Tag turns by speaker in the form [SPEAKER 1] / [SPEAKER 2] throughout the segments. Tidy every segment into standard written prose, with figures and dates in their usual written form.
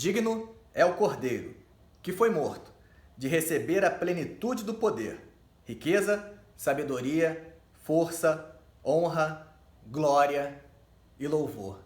[SPEAKER 1] Digno é o Cordeiro, que foi morto, de receber a plenitude do poder, riqueza, sabedoria, força, honra, glória e louvor.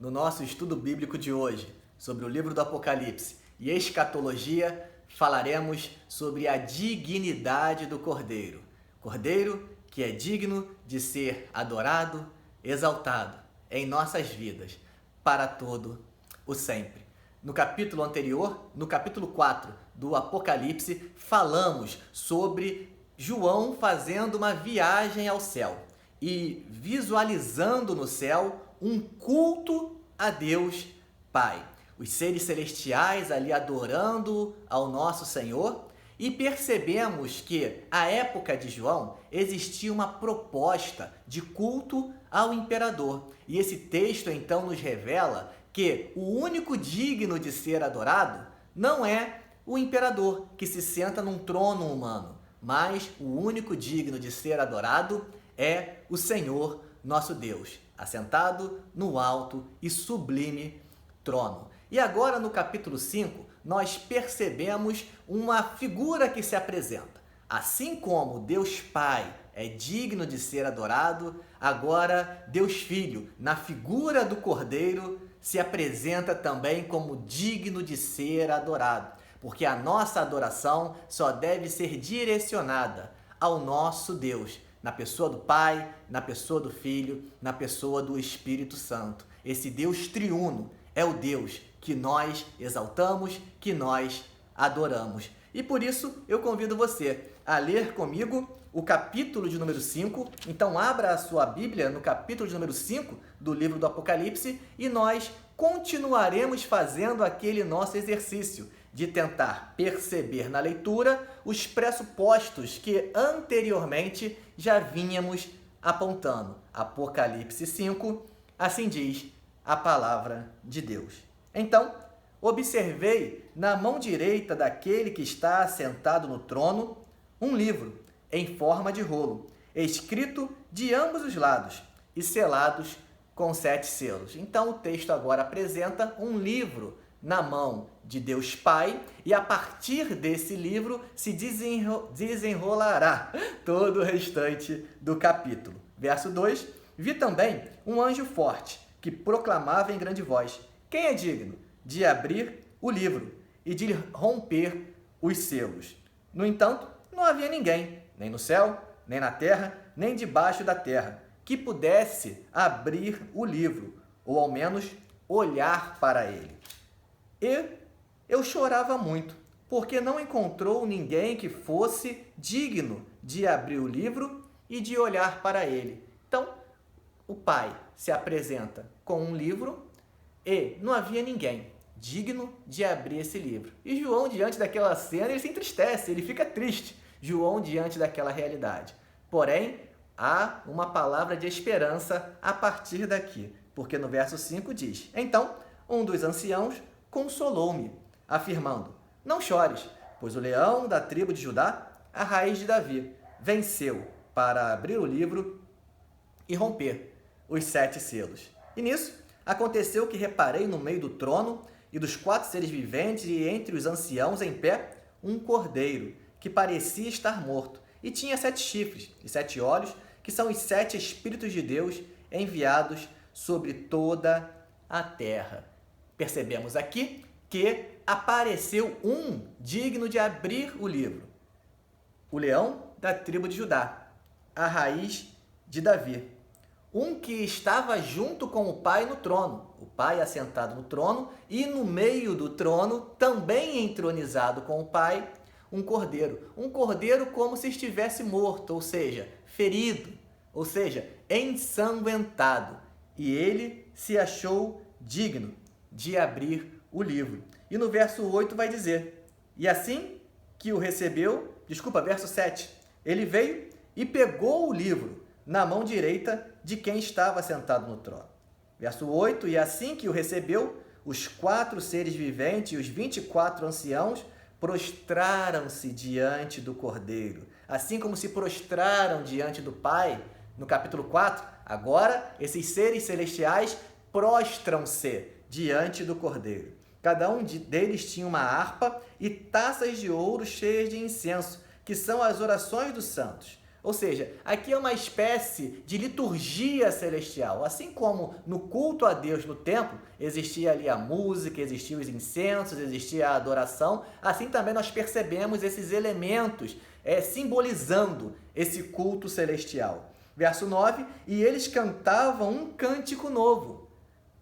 [SPEAKER 1] No nosso estudo bíblico de hoje, sobre o livro do Apocalipse e escatologia, falaremos sobre a dignidade do Cordeiro. Cordeiro que é digno de ser adorado, exaltado em nossas vidas, para todo o sempre. No capítulo anterior, no capítulo 4 do Apocalipse, falamos sobre João fazendo uma viagem ao céu e visualizando no céu um culto a Deus Pai. Os seres celestiais ali adorando ao nosso Senhor, e percebemos que, à época de João, existia uma proposta de culto ao imperador. E esse texto então nos revela que o único digno de ser adorado não é o imperador que se senta num trono humano, mas o único digno de ser adorado é o Senhor nosso Deus, assentado no alto e sublime trono. E agora no capítulo 5, nós percebemos uma figura que se apresenta. Assim como Deus Pai é digno de ser adorado, agora Deus Filho, na figura do Cordeiro, se apresenta também como digno de ser adorado. Porque a nossa adoração só deve ser direcionada ao nosso Deus, na pessoa do Pai, na pessoa do Filho, na pessoa do Espírito Santo. Esse Deus triuno é o Deus que nós exaltamos, que nós adoramos. E por isso eu convido você a ler comigo o capítulo de número 5. Então abra a sua Bíblia no capítulo de número 5 do livro do Apocalipse e nós continuaremos fazendo aquele nosso exercício de tentar perceber na leitura os pressupostos que anteriormente já vínhamos apontando. Apocalipse 5, assim diz a palavra de Deus. Então, observei na mão direita daquele que está assentado no trono um livro em forma de rolo, escrito de ambos os lados e selados com 7 selos. Então, o texto agora apresenta um livro na mão de Deus Pai e a partir desse livro se desenrolará todo o restante do capítulo. Verso 2, vi também um anjo forte que proclamava em grande voz: quem é digno de abrir o livro e de romper os selos? No entanto, não havia ninguém, nem no céu, nem na terra, nem debaixo da terra, que pudesse abrir o livro, ou ao menos olhar para ele. E eu chorava muito, porque não encontrou ninguém que fosse digno de abrir o livro e de olhar para ele. Então, o Pai se apresenta com um livro e não havia ninguém digno de abrir esse livro. E João, diante daquela cena, ele se entristece, ele fica triste. João, diante daquela realidade. Porém, há uma palavra de esperança a partir daqui, porque no verso 5 diz: então, um dos anciãos consolou-me, afirmando: não chores, pois o leão da tribo de Judá, a raiz de Davi, venceu para abrir o livro e romper os 7 selos. E nisso, aconteceu que reparei no meio do trono e dos 4 seres viventes e entre os anciãos em pé um cordeiro que parecia estar morto e tinha 7 chifres e 7 olhos, que são os 7 Espíritos de Deus enviados sobre toda a terra. Percebemos aqui que apareceu um digno de abrir o livro, o leão da tribo de Judá, a raiz de Davi. Um que estava junto com o Pai no trono, o Pai assentado no trono, e no meio do trono, também entronizado com o Pai, um cordeiro como se estivesse morto, ou seja, ferido, ou seja, ensanguentado. E ele se achou digno de abrir o livro. E no verso 8 vai dizer: e assim que o recebeu, verso 7, ele veio e pegou o livro na mão direita de quem estava sentado no trono. Verso 8, e assim que o recebeu, os 4 seres viventes e os 24 anciãos prostraram-se diante do Cordeiro. Assim como se prostraram diante do Pai, no capítulo 4, agora esses seres celestiais prostram-se diante do Cordeiro. Cada um deles tinha uma harpa e taças de ouro cheias de incenso, que são as orações dos santos. Ou seja, aqui é uma espécie de liturgia celestial. Assim como no culto a Deus no templo, existia ali a música, existiam os incensos, existia a adoração, assim também nós percebemos esses elementos simbolizando esse culto celestial. Verso 9, e eles cantavam um cântico novo.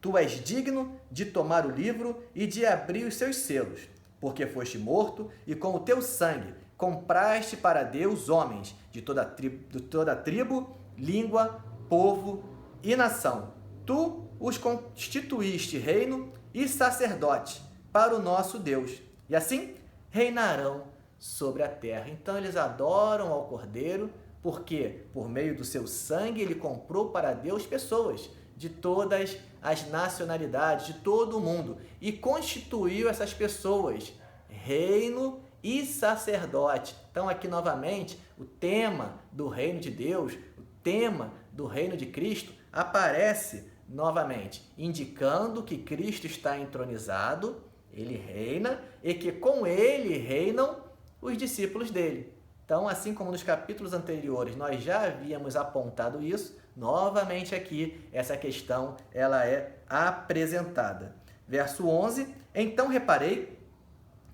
[SPEAKER 1] Tu és digno de tomar o livro e de abrir os seus selos, porque foste morto e com o teu sangue compraste para Deus homens de toda tribo, língua, povo e nação. Tu os constituíste reino e sacerdote para o nosso Deus, e assim reinarão sobre a terra. Então eles adoram ao Cordeiro, porque por meio do seu sangue ele comprou para Deus pessoas de todas as nacionalidades, de todo o mundo, e constituiu essas pessoas reino e sacerdote. Então aqui novamente o tema do reino de Deus, o tema do reino de Cristo aparece novamente, indicando que Cristo está entronizado, ele reina e que com ele reinam os discípulos dele. Então, assim como nos capítulos anteriores nós já havíamos apontado isso, novamente aqui essa questão ela é apresentada. Verso 11, então reparei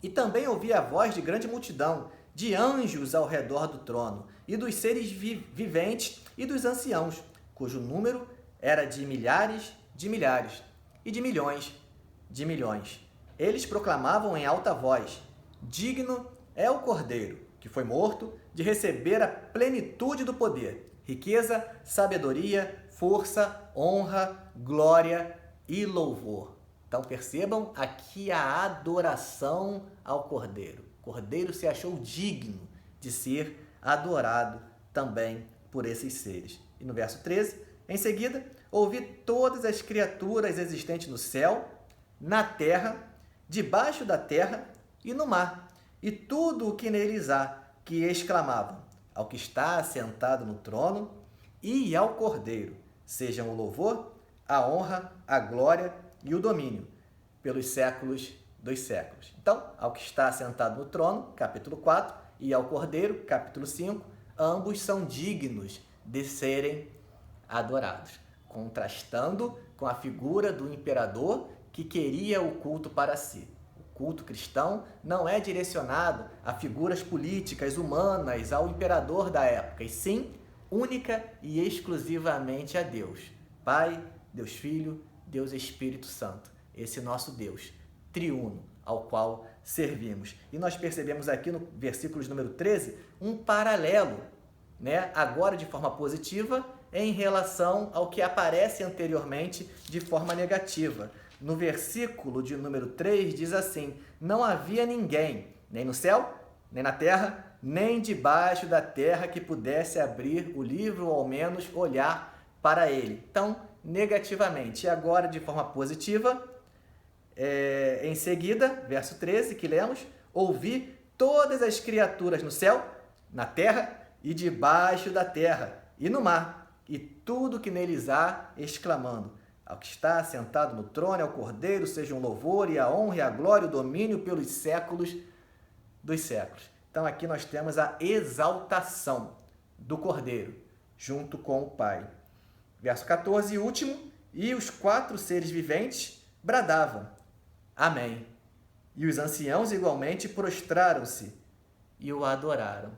[SPEAKER 1] e também ouvi a voz de grande multidão, de anjos ao redor do trono, e dos seres viventes e dos anciãos, cujo número era de milhares, e de milhões. Eles proclamavam em alta voz, digno é o Cordeiro, que foi morto, de receber a plenitude do poder, riqueza, sabedoria, força, honra, glória e louvor. Então percebam aqui a adoração ao Cordeiro. O Cordeiro se achou digno de ser adorado também por esses seres. E no verso 13, em seguida, ouvi todas as criaturas existentes no céu, na terra, debaixo da terra e no mar, e tudo o que neles há, que exclamavam ao que está assentado no trono e ao Cordeiro, sejam o louvor, a honra, a glória e o domínio, pelos séculos dos séculos. Então, ao que está assentado no trono, capítulo 4, e ao Cordeiro, capítulo 5, ambos são dignos de serem adorados, contrastando com a figura do imperador que queria o culto para si. O culto cristão não é direcionado a figuras políticas humanas, ao imperador da época, e sim única e exclusivamente a Deus, Pai, Deus Filho, Deus Espírito Santo, esse nosso Deus triuno ao qual servimos. E nós percebemos aqui no versículo número 13 um paralelo, agora de forma positiva, em relação ao que aparece anteriormente de forma negativa. No versículo de número 3 diz assim, não havia ninguém, nem no céu, nem na terra, nem debaixo da terra que pudesse abrir o livro ou ao menos olhar para ele. Então, negativamente. E agora, de forma positiva, em seguida, verso 13, que lemos, ouvi todas as criaturas no céu, na terra e debaixo da terra e no mar, e tudo que neles há, exclamando, ao que está sentado no trono, ao Cordeiro, sejam o louvor e a honra e a glória e o domínio pelos séculos dos séculos. Então aqui nós temos a exaltação do Cordeiro, junto com o Pai. Verso 14 e último, e os 4 seres viventes bradavam, amém. E os anciãos igualmente prostraram-se e o adoraram.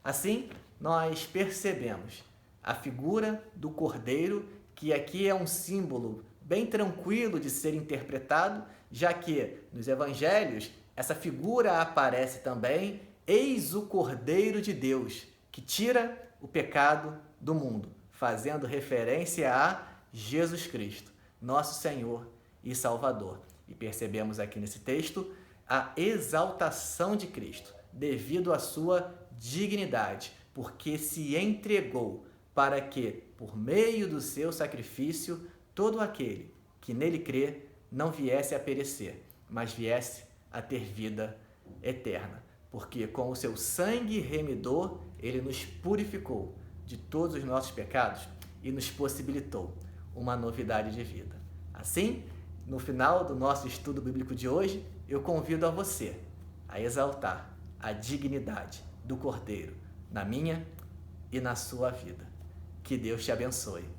[SPEAKER 1] Assim, nós percebemos a figura do Cordeiro, que aqui é um símbolo bem tranquilo de ser interpretado, já que nos evangelhos essa figura aparece também, eis o Cordeiro de Deus, que tira o pecado do mundo, fazendo referência a Jesus Cristo, nosso Senhor e Salvador. E percebemos aqui nesse texto a exaltação de Cristo, devido à sua dignidade, porque se entregou para que, por meio do seu sacrifício, todo aquele que nele crê não viesse a perecer, mas viesse a ter vida eterna. Porque com o seu sangue remidor, ele nos purificou de todos os nossos pecados e nos possibilitou uma novidade de vida. Assim, no final do nosso estudo bíblico de hoje, eu convido a você a exaltar a dignidade do Cordeiro na minha e na sua vida. Que Deus te abençoe.